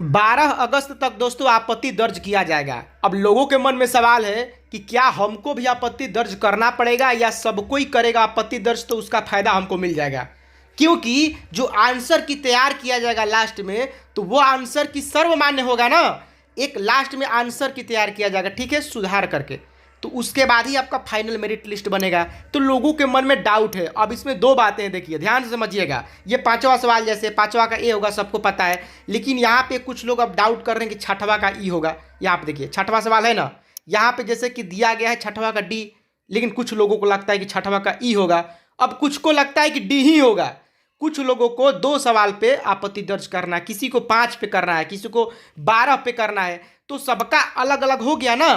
12 अगस्त तक दोस्तों आपत्ति दर्ज किया जाएगा। अब लोगों के मन में सवाल है कि क्या हमको भी आपत्ति दर्ज करना पड़ेगा या सबको ही करेगा आपत्ति दर्ज तो उसका फायदा हमको मिल जाएगा। क्योंकि जो आंसर की तैयार किया जाएगा लास्ट में, तो वो आंसर की सर्वमान्य होगा ना। एक लास्ट में आंसर की तैयार किया जाएगा, ठीक है, सुधार करके, तो उसके बाद ही आपका फाइनल मेरिट लिस्ट बनेगा। तो लोगों के मन में डाउट है। अब इसमें दो बातें हैं, देखिए ध्यान से समझिएगा। ये पांचवा सवाल, जैसे पांचवा का ए होगा सबको पता है, लेकिन यहाँ पे कुछ लोग अब डाउट कर रहे हैं कि छठवां का ई होगा। यहाँ पे देखिए छठवां सवाल है ना, यहाँ पे जैसे कि दिया गया है छठवां का डी, लेकिन कुछ लोगों को लगता है कि छठवां का ई होगा। अब कुछ को लगता है कि डी ही होगा। कुछ लोगों को 2 सवाल पे आपत्ति दर्ज करना है, किसी को 5 पे करना है, किसी को 12 पे करना है। तो सबका अलग अलग हो गया ना।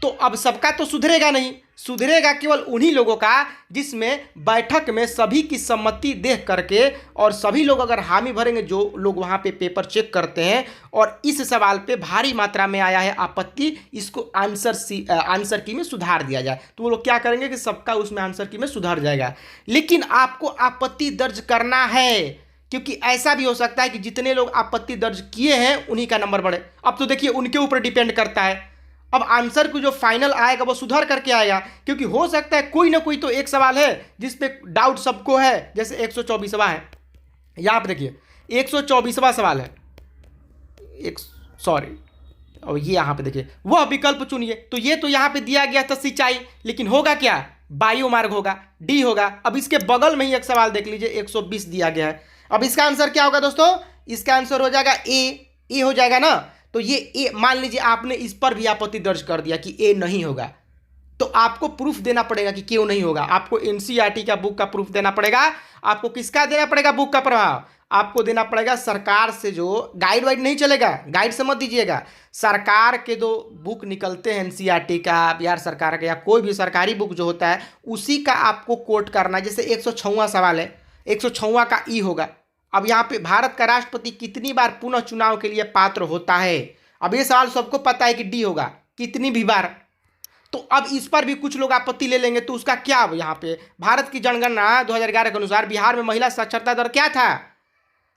तो अब सबका तो सुधरेगा नहीं, सुधरेगा केवल उन्हीं लोगों का जिसमें बैठक में सभी की सम्मति देख करके और सभी लोग अगर हामी भरेंगे, जो लोग वहां पे पेपर चेक करते हैं और इस सवाल पे भारी मात्रा में आया है आपत्ति, इसको आंसर की में सुधार दिया जाए, तो वो लोग क्या करेंगे कि सबका उसमें आंसर की में सुधार जाएगा। लेकिन आपको आपत्ति दर्ज करना है, क्योंकि ऐसा भी हो सकता है कि जितने लोग आपत्ति दर्ज किए हैं उन्हीं का नंबर बढ़े। अब तो देखिए उनके ऊपर डिपेंड करता है। अब आंसर को जो फाइनल आएगा वो सुधार करके आएगा, क्योंकि हो सकता है कोई ना कोई तो एक सवाल है जिस पे डाउट सबको है। जैसे 124वां है, यहाँ पे देखिए 124वां सवाल है, एक सॉरी, और ये यहाँ पे देखिए वह विकल्प चुनिए। तो ये तो यहाँ पे दिया गया था सिंचाई, लेकिन होगा क्या, बायोमार्ग होगा, डी होगा। अब इसके बगल में ही एक सवाल देख लीजिए, 120 दिया गया है। अब इसका आंसर क्या होगा दोस्तों, इसका आंसर हो जाएगा ए हो जाएगा ना। तो ये ए, मान लीजिए आपने इस पर भी आपत्ति दर्ज कर दिया कि ए नहीं होगा, तो आपको प्रूफ देना पड़ेगा कि क्यों नहीं होगा। आपको एनसीईआरटी का बुक का प्रूफ देना पड़ेगा। आपको किसका देना पड़ेगा, बुक का प्रभाव आपको देना पड़ेगा सरकार से। जो गाइड वाइड नहीं चलेगा, गाइड से मत दीजिएगा। सरकार के जो बुक निकलते हैं एनसीईआरटी का, बिहार सरकार का, या कोई भी सरकारी बुक जो होता है, उसी का आपको कोट करना है। जैसे 106वां सवाल है, 106वां का ई होगा। अब यहाँ पे भारत का राष्ट्रपति कितनी बार पुनः चुनाव के लिए पात्र होता है। अब ये सवाल सबको पता है कि डी होगा, कितनी भी बार। तो अब इस पर भी कुछ लोग आपत्ति ले लेंगे, तो उसका क्या अब यहाँ पे भारत की जनगणना 2011 के अनुसार बिहार में महिला साक्षरता दर क्या था।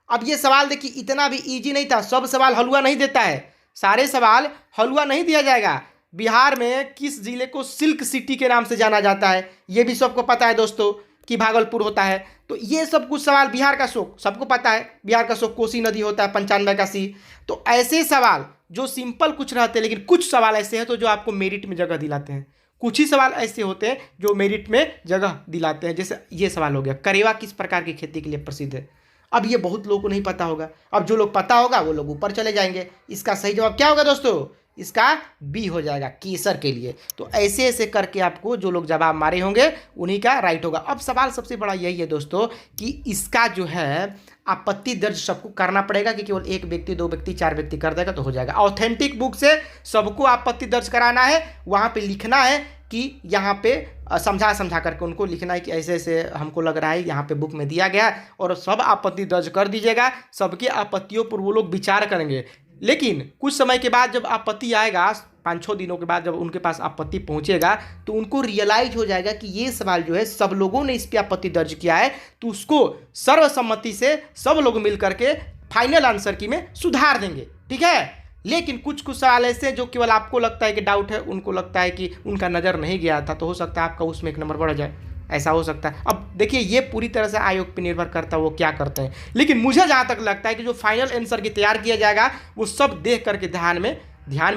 अब ये सवाल देखिए इतना भी इजी नहीं था। सब सवाल हलवा नहीं देता है, सारे सवाल हलवा नहीं दिया जाएगा। बिहार में किस जिले को सिल्क सिटी के नाम से जाना जाता है, ये भी सबको पता है दोस्तों कि भागलपुर होता है। तो ये सब कुछ सवाल, बिहार का शोक सबको पता है, बिहार का शोक कोसी नदी होता है, 95 का सी। तो ऐसे सवाल जो सिंपल कुछ रहते हैं, लेकिन कुछ सवाल ऐसे हैं तो जो आपको मेरिट में जगह दिलाते हैं। कुछ ही सवाल ऐसे होते हैं जो मेरिट में जगह दिलाते हैं। जैसे ये सवाल हो गया, करेवा किस प्रकार की खेती के लिए प्रसिद्ध है। अब ये बहुत लोगों को नहीं पता होगा। अब जो लोग पता होगा वो लोग ऊपर चले जाएंगे। इसका सही जवाब क्या होगा दोस्तों, इसका बी हो जाएगा, केसर के लिए। तो ऐसे ऐसे करके आपको जो लोग जवाब मारे होंगे उन्हीं का राइट होगा। अब सवाल सबसे बड़ा यही है दोस्तों कि इसका जो है आपत्ति दर्ज सबको करना पड़ेगा कि केवल एक व्यक्ति, 2 व्यक्ति, 4 व्यक्ति कर देगा तो हो जाएगा। ऑथेंटिक बुक से सबको आपत्ति दर्ज कराना है, वहाँ पे लिखना है कि यहाँ पे समझा करके उनको लिखना है कि ऐसे ऐसे हमको लग रहा है, यहाँ पे बुक में दिया गया है, और सब आपत्ति दर्ज कर दीजिएगा। सबकी आपत्तियों पर वो लोग विचार करेंगे। लेकिन कुछ समय के बाद जब आपत्ति आएगा, 5-6 दिनों के बाद जब उनके पास आपत्ति पहुंचेगा, तो उनको रियलाइज हो जाएगा कि ये सवाल जो है सब लोगों ने इस पर आपत्ति दर्ज किया है, तो उसको सर्वसम्मति से सब लोग मिल करके फाइनल आंसर की में सुधार देंगे, ठीक है। लेकिन कुछ सवाल ऐसे जो केवल आपको लगता है कि डाउट है, उनको लगता है कि उनका नज़र नहीं गया था, तो हो सकता है आपका उसमें 1 नंबर बढ़ जाए, ऐसा हो सकता है। अब देखिए ये पूरी तरह से आयोग पर निर्भर करता है वो क्या करते हैं। लेकिन मुझे जहाँ तक लगता है कि जो फाइनल आंसर की तैयार किया जाएगा वो सब देख करके ध्यान में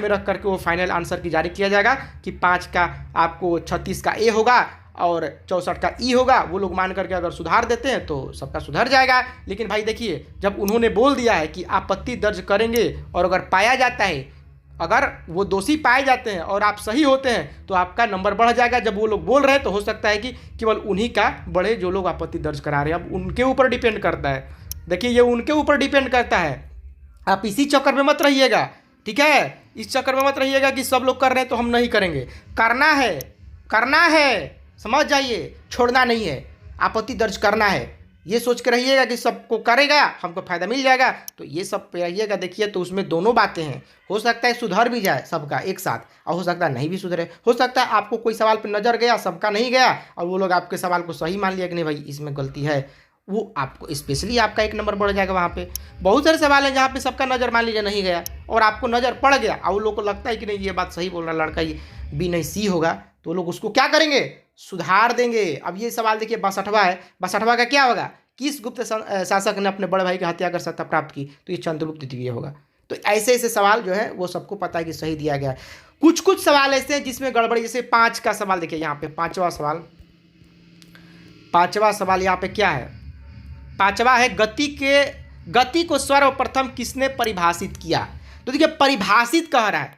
रख करके वो फाइनल आंसर की जारी किया जाएगा कि 5 का आपको 36 का ए होगा और 64 का ई होगा। वो लोग मान करके अगर सुधार देते हैं तो सबका सुधर जाएगा। लेकिन भाई देखिए, जब उन्होंने बोल दिया है कि आपत्ति दर्ज करेंगे और अगर पाया जाता है, अगर वो दोषी पाए जाते हैं और आप सही होते हैं तो आपका नंबर बढ़ जाएगा। जब वो लोग बोल रहे हैं तो हो सकता है कि केवल उन्हीं का बढ़े जो लोग आपत्ति दर्ज करा रहे हैं। अब उनके ऊपर डिपेंड करता है, देखिए ये उनके ऊपर डिपेंड करता है। आप इसी चक्कर में मत रहिएगा, ठीक है, इस चक्कर में मत रहिएगा कि सब लोग कर रहे हैं तो हम नहीं करेंगे। करना है, समझ जाइए, छोड़ना नहीं है, आपत्ति दर्ज करना है। ये सोच के रहिएगा कि सबको करेगा हमको फायदा मिल जाएगा, तो ये सब पे रहिएगा। देखिए तो उसमें दोनों बातें हैं, हो सकता है सुधर भी जाए सबका एक साथ, और हो सकता है नहीं भी सुधरे। हो सकता है आपको कोई सवाल पे नजर गया, सबका नहीं गया, और वो लोग आपके सवाल को सही मान लिया कि नहीं भाई इसमें गलती है, वो आपको स्पेशली आपका 1 नंबर बढ़ जाएगा। वहाँ पे बहुत सारे सवाल हैं जहाँ पे सबका नज़र मान लीजिए नहीं गया और आपको नज़र पड़ गया और लोग को लगता है कि नहीं ये बात सही बोल रहा लड़का, ये बी नहीं सी होगा, तो लोग उसको क्या करेंगे, सुधार देंगे। अब ये सवाल देखिए 62वां है, 62वां का क्या होगा, किस गुप्त शासक ने अपने बड़े भाई की हत्या कर सत्ता प्राप्त की, तो ये चंद्रगुप्त द्वितीय होगा। तो ऐसे ऐसे सवाल जो है वो सबको पता है कि सही दिया गया है। कुछ कुछ सवाल ऐसे हैं जिसमें गड़बड़ी, जैसे 5 का सवाल देखिए यहाँ पे, 5वां सवाल यहाँ पे क्या है, 5वां है गति को सर्वप्रथम किसने परिभाषित किया। तो देखिए परिभाषित कह रहा है,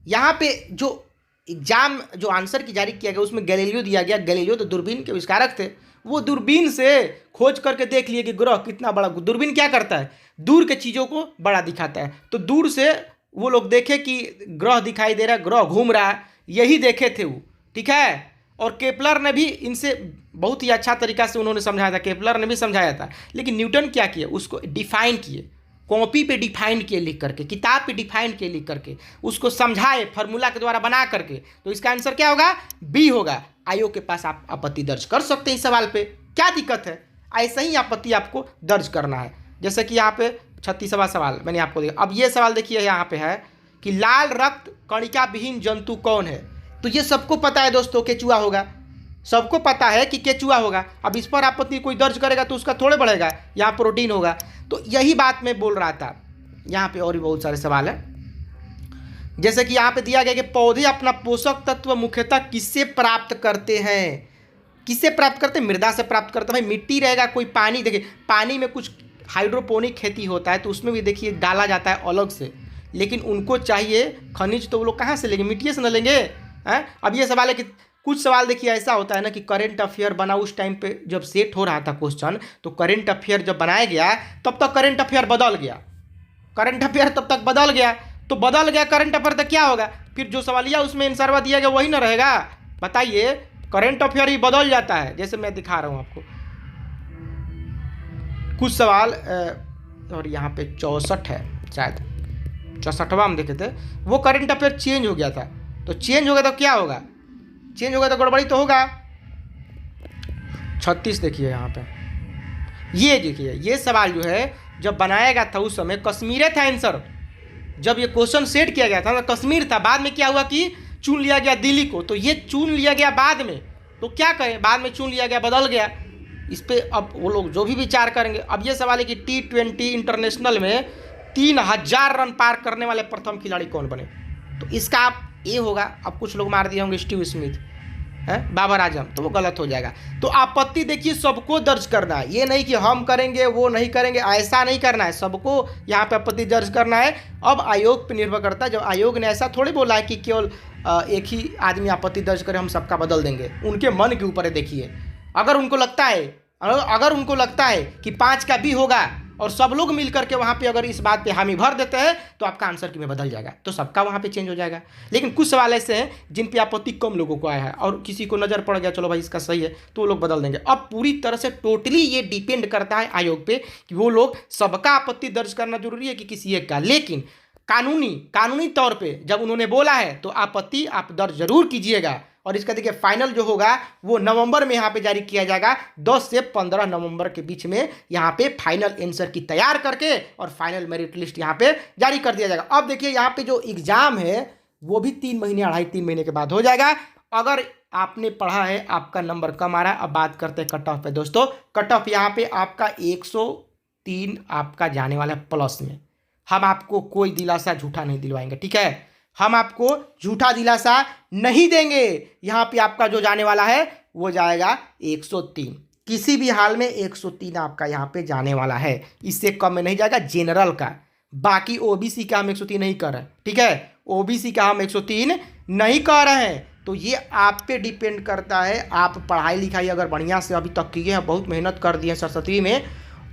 यहाँ पे जो एग्जाम जो आंसर की जारी किया गया उसमें गैलीलियो दिया गया। गैलीलियो तो दूरबीन के आविष्कारक थे, वो दूरबीन से खोज करके देख लिए कि ग्रह कितना बड़ा। दूरबीन क्या करता है, दूर के चीज़ों को बड़ा दिखाता है। तो दूर से वो लोग देखे कि ग्रह दिखाई दे रहा है, ग्रह घूम रहा है, यही देखे थे वो, ठीक है। और केपलर ने भी इनसे बहुत ही अच्छा तरीका से उन्होंने समझाया था, केपलर ने भी समझाया था। लेकिन न्यूटन क्या किए, उसको डिफाइन किए, कॉपी पे डिफाइन किए लिख करके, किताब पे डिफाइन किए लिख करके, उसको समझाए फार्मूला के द्वारा बना करके। तो इसका आंसर क्या होगा, बी होगा। आयोग के पास आप आपत्ति दर्ज कर सकते हैं इस सवाल पे, क्या दिक्कत है, ऐसे ही आपत्ति आपको दर्ज करना है। जैसे कि यहाँ पे 36वां सवाल मैंने आपको दिया। अब ये सवाल देखिए यहाँ पे है कि लाल रक्त कणिका विहीन जंतु कौन है। तो ये सबको पता है दोस्तों, केचुआ होगा, सबको पता है कि केचुआ होगा। अब इस पर आपत्ति कोई दर्ज करेगा तो उसका थोड़े बढ़ेगा, यहाँ प्रोटीन होगा। तो यही बात मैं बोल रहा था। यहाँ पे और भी बहुत सारे सवाल हैं, जैसे कि यहाँ पे दिया गया कि पौधे अपना पोषक तत्व मुख्यतः किससे प्राप्त करते हैं। किससे प्राप्त करते हैं, मृदा से प्राप्त करते हैं। भाई मिट्टी रहेगा, कोई पानी, देखिए पानी में कुछ हाइड्रोपोनिक खेती होता है तो उसमें भी देखिए डाला जाता है अलग से, लेकिन उनको चाहिए खनिज, तो वो लोग कहाँ से लेंगे, मिट्टी से न लेंगे हैं। अब ये सवाल है कि कुछ सवाल देखिए ऐसा होता है ना कि करंट अफेयर बना उस टाइम पे जब सेट हो रहा था क्वेश्चन, तो करंट अफेयर जब बनाया गया तब तक करंट अफेयर बदल गया, करंट अफेयर तब तक बदल गया, तो बदल गया करंट अफेयर तक क्या होगा, फिर जो सवालिया उसमें आंसर दिया गया वही ना रहेगा। बताइए, करंट अफेयर ही बदल जाता है। जैसे मैं दिखा रहा हूँ आपको कुछ सवाल, और यहाँ पे 64 है शायद, 64वां हम देखे थे, वो करंट अफेयर चेंज हो गया था। तो चेंज हो गया तो क्या होगा, चेंज हो गया तो गड़बड़ी तो होगा। 36 देखिए यहाँ पे, ये देखिए ये सवाल जो है जब बनाया गया था उस समय कश्मीर था आंसर। जब ये क्वेश्चन सेट किया गया था ना कश्मीर था, बाद में क्या हुआ कि चुन लिया गया दिल्ली को, तो ये चुन लिया गया बाद में, तो क्या करें, बाद में चुन लिया गया, बदल गया। इस पर अब वो लोग जो भी विचार करेंगे। अब ये सवाल है कि T20 इंटरनेशनल में 3000 रन पार करने वाले प्रथम खिलाड़ी कौन बने। तो इसका आप ये होगा। अब कुछ लोग मार दिए होंगे स्टीव स्मिथ है, बाबर आजम, तो वो गलत हो जाएगा। तो आपत्ति देखिए सबको दर्ज करना है, ये नहीं कि हम करेंगे वो नहीं करेंगे, ऐसा नहीं करना है, सबको यहाँ पे आपत्ति दर्ज करना है। अब आयोग पे निर्भर करता है, जब आयोग ने ऐसा थोड़ी बोला है कि केवल एक ही आदमी आपत्ति दर्ज करे हम सबका बदल देंगे, उनके मन के ऊपर है। देखिए अगर उनको लगता है कि 5 का बी होगा और सब लोग मिल करके वहाँ पे अगर इस बात पे हामी भर देते हैं तो आपका आंसर की में बदल जाएगा, तो सबका वहाँ पे चेंज हो जाएगा। लेकिन कुछ सवाल ऐसे हैं जिन पे आपत्ति कम लोगों को आया है और किसी को नज़र पड़ गया चलो भाई इसका सही है तो वो लोग बदल देंगे। अब पूरी तरह से टोटली ये डिपेंड करता है आयोग पे कि वो लोग सबका आपत्ति दर्ज करना जरूरी है कि किसी एक का। लेकिन कानूनी तौर पे जब उन्होंने बोला है तो आपत्ति आप दर्ज जरूर कीजिएगा। और इसका देखिए फाइनल जो होगा वो नवंबर में यहाँ पे जारी किया जाएगा, 10 से 15 नवंबर के बीच में यहाँ पे फाइनल आंसर की तैयार करके और फाइनल मेरिट लिस्ट यहाँ पे जारी कर दिया जाएगा। अब देखिए यहाँ पे जो एग्जाम है वो भी 3 महीने 2.5-3 महीने के बाद हो जाएगा। अगर आपने पढ़ा है आपका नंबर कम आ रहा है। अब बात करते हैं कट ऑफ पे दोस्तों। कट ऑफ यहाँ पे आपका 103 आपका जाने वाला है प्लस में। हम आपको कोई दिलासा झूठा नहीं दिलवाएंगे, ठीक है, हम आपको झूठा दिलासा नहीं देंगे। यहाँ पे आपका जो जाने वाला है वो जाएगा 103, किसी भी हाल में 103 आपका यहाँ पे जाने वाला है, इससे कम में नहीं जाएगा जेनरल का। बाकी ओबीसी का हम 103 नहीं कर रहे हैं, ठीक है, ओबीसी का हम 103 नहीं कर रहे हैं। तो ये आप पे डिपेंड करता है, आप पढ़ाई लिखाई अगर बढ़िया से अभी तक किए हैं, बहुत मेहनत कर दिए हैं सरस्वती में,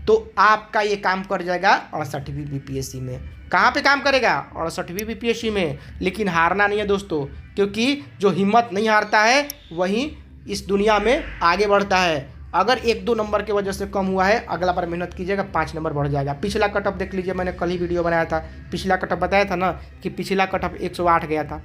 तो आपका ये काम कर जाएगा 68वीं बीपीएससी में। कहाँ पे काम करेगा, 68वीं बीपीएससी में। लेकिन हारना नहीं है दोस्तों, क्योंकि जो हिम्मत नहीं हारता है वही इस दुनिया में आगे बढ़ता है। अगर 1-2 नंबर की वजह से कम हुआ है, अगला बार मेहनत कीजिएगा 5 नंबर बढ़ जाएगा। पिछला कटअप देख लीजिए, मैंने कल ही वीडियो बनाया था, पिछला कटअप बताया था ना कि पिछला कटअप 108 गया था,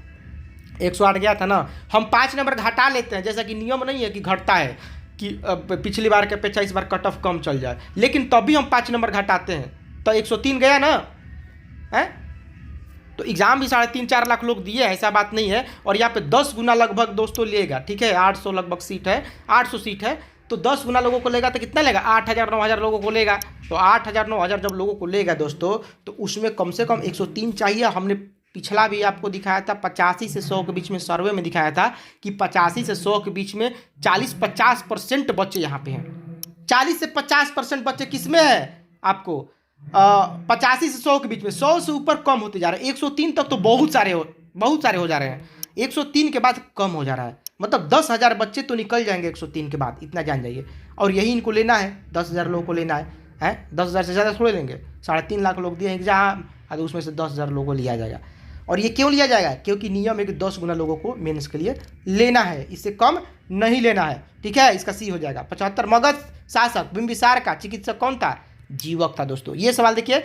108 गया था ना। हम 5 नंबर घटा लेते हैं, जैसा कि नियम नहीं है कि घटता है, कि पिछली बार के अपेक्षा इस बार कट ऑफ कम चल जाए, लेकिन तब भी हम 5 नंबर घटाते हैं तो 103 गया ना है। तो एग्ज़ाम भी 3.5-4 लाख लोग दिए, ऐसा बात नहीं है। और यहाँ पे 10 गुना लगभग दोस्तों लेगा, ठीक है। 800 लगभग सीट है, 800 सीट है, तो 10 गुना लोगों को लेगा तो कितना लेगा, 8,000-9,000 लोगों को लेगा। तो 8,000-9,000 जब लोगों को लेगा दोस्तों, तो उसमें कम से कम 103 चाहिए। हमने पिछला भी आपको दिखाया था 85 से 100 के बीच में, सर्वे में दिखाया था कि 85 से 100 के बीच में 40-50% बच्चे यहाँ पे हैं। 40 से 50% बच्चे किस में है आपको, 85 से 100 के बीच में। 100 से ऊपर कम होते जा रहे हैं, 103 तक तो बहुत सारे हो जा रहे हैं। 103 के बाद कम हो जा रहा है, मतलब 10,000 बच्चे तो निकल जाएंगे 103 के बाद, इतना जान जाइए। और यही इनको लेना है, 10,000 लोगों को लेना है 10,000 से ज़्यादा थोड़े लेंगे। 3.5 लाख लोग दिए एग्जाम, तो उसमें से 10,000 लोगों को लिया जाएगा। और ये क्यों लिया जाएगा, क्योंकि नियम है कि 10 गुना लोगों को मेंस के लिए लेना है, इससे कम नहीं लेना है, ठीक है। इसका सी हो जाएगा। 75 मगध शासक बिंबिसार का चिकित्सक कौन था, जीवक था दोस्तों। ये सवाल देखिए,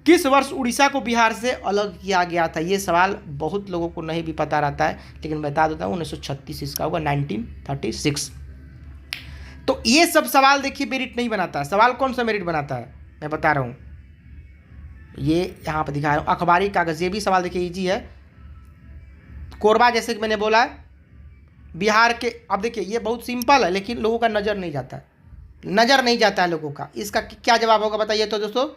किस वर्ष उड़ीसा को बिहार से अलग किया गया था। ये सवाल बहुत लोगों को नहीं भी पता रहता है, लेकिन बता देता हूँ 1936 इसका होगा, 1936। तो ये सब सवाल देखिए मेरिट नहीं बनाता है। सवाल कौन सा मेरिट बनाता है मैं बता रहा हूँ, ये यहाँ पर दिखा रहा हूँ। अखबारी कागज, ये भी सवाल देखिए इजी है। कोरबा जैसे कि मैंने बोला बिहार के, अब देखिए ये बहुत सिंपल है, लेकिन लोगों का नज़र नहीं जाता है, नज़र नहीं जाता है लोगों का। इसका क्या जवाब होगा बताइए तो दोस्तों।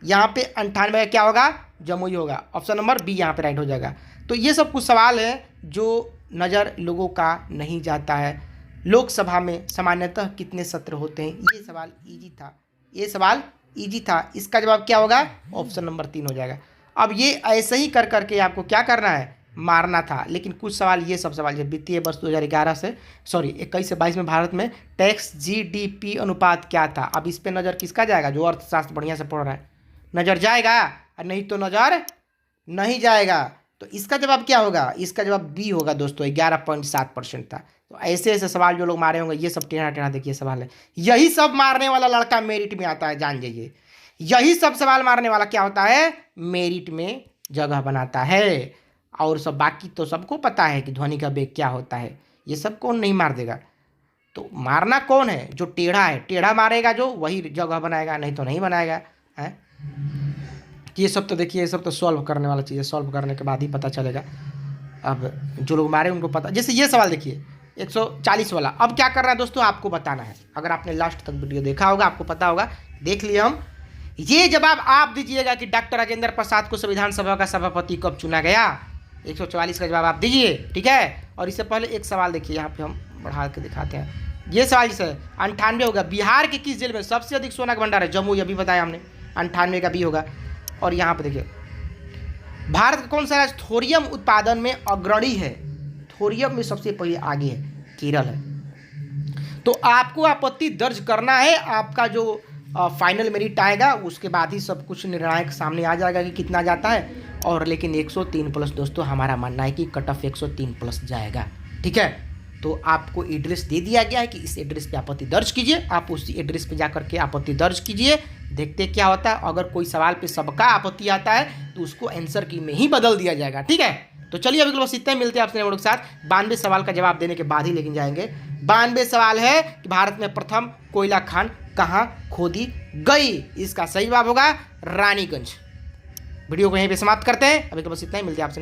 यहाँ पे 98 क्या होगा, जमुई होगा। ऑप्शन नंबर बी यहाँ पे राइट हो जाएगा। तो ये सब कुछ सवाल है जो नज़र लोगों का नहीं जाता है। लोकसभा में सामान्यतः कितने सत्र होते हैं, ये सवाल इजी था, ये सवाल इजी था। इसका जवाब क्या होगा, ऑप्शन नंबर 3 हो जाएगा। अब ये ऐसे ही कर करके आपको क्या करना है, मारना था। लेकिन कुछ सवाल, ये सब सवाल, जब वित्तीय वर्ष 2011 से 21 से 22 में भारत में टैक्स जीडीपी अनुपात क्या था। अब इस पे नज़र किसका जाएगा, जो अर्थशास्त्र बढ़िया से पढ़ रहा है, नज़र जाएगा, और नहीं तो नज़र नहीं जाएगा। तो इसका जवाब क्या होगा, इसका जवाब बी होगा दोस्तों, 11.7% था। तो ऐसे ऐसे सवाल जो लोग मारे होंगे, ये सब टेढ़ा टेढ़ा देखिए सवाल है। यही सब मारने वाला लड़का मेरिट में आता है, जान जाइए। यही सब सवाल मारने वाला क्या होता है, मेरिट में जगह बनाता है। और सब बाकी तो सबको पता है कि ध्वनि का वेग क्या होता है, ये सब कौन नहीं मार देगा। तो मारना कौन है, जो टेढ़ा है, टेढ़ा मारेगा जो, वही जगह बनाएगा, नहीं तो नहीं बनाएगा है। ये सब तो देखिए, ये सब तो सॉल्व करने वाला चीज़ है, सॉल्व करने के बाद ही पता चलेगा। अब जो लोग मारे उनको पता। जैसे ये सवाल देखिए 140 वाला, अब क्या करना है दोस्तों, आपको बताना है। अगर आपने लास्ट तक वीडियो देखा होगा आपको पता होगा, देख लिए हम। ये जवाब आप दीजिएगा कि डॉक्टर राजेंद्र प्रसाद को संविधान सभा का सभापति कब चुना गया। 144 का जवाब आप दीजिए, ठीक है। और इससे पहले एक सवाल देखिए, यहाँ पे हम बढ़ा के दिखाते हैं। ये सवाल जैसे 98 होगा, बिहार के किस जिले में सबसे अधिक सोना का भंडार है, जम्मू, अभी बताया हमने, 98 का बी होगा। और यहाँ पे देखिए, भारत का कौन सा राज्य थोरियम उत्पादन में अग्रणी है, थोरियम में सबसे पहले आगे है, केरल है। तो आपको आपत्ति दर्ज करना है, आपका जो फाइनल मेरिट आएगा उसके बाद ही सब कुछ निर्णायक सामने आ जाएगा कि कितना जाता है। और लेकिन 103+ दोस्तों हमारा मानना है कि कट ऑफ 103+ जाएगा, ठीक है। तो आपको एड्रेस दे दिया गया है कि इस एड्रेस पे आपत्ति दर्ज कीजिए, आप उसी एड्रेस पे जाकर के आपत्ति दर्ज कीजिए, देखते क्या होता है। अगर कोई सवाल पे सबका आपत्ति आता है तो उसको आंसर की में ही बदल दिया जाएगा, ठीक है। तो चलिए अभी बस इतना ही, मिलते हैं आपसे नए के साथ। 92 सवाल का जवाब देने के बाद ही लेकिन जाएंगे। 92 सवाल है कि भारत में प्रथम कोयला खान कहाँ खोदी गई, इसका सही जवाब होगा रानीगंज। वीडियो को यहीं पे समाप्त करते हैं, अभी तो बस इतना ही, मिलते हैं आपसे।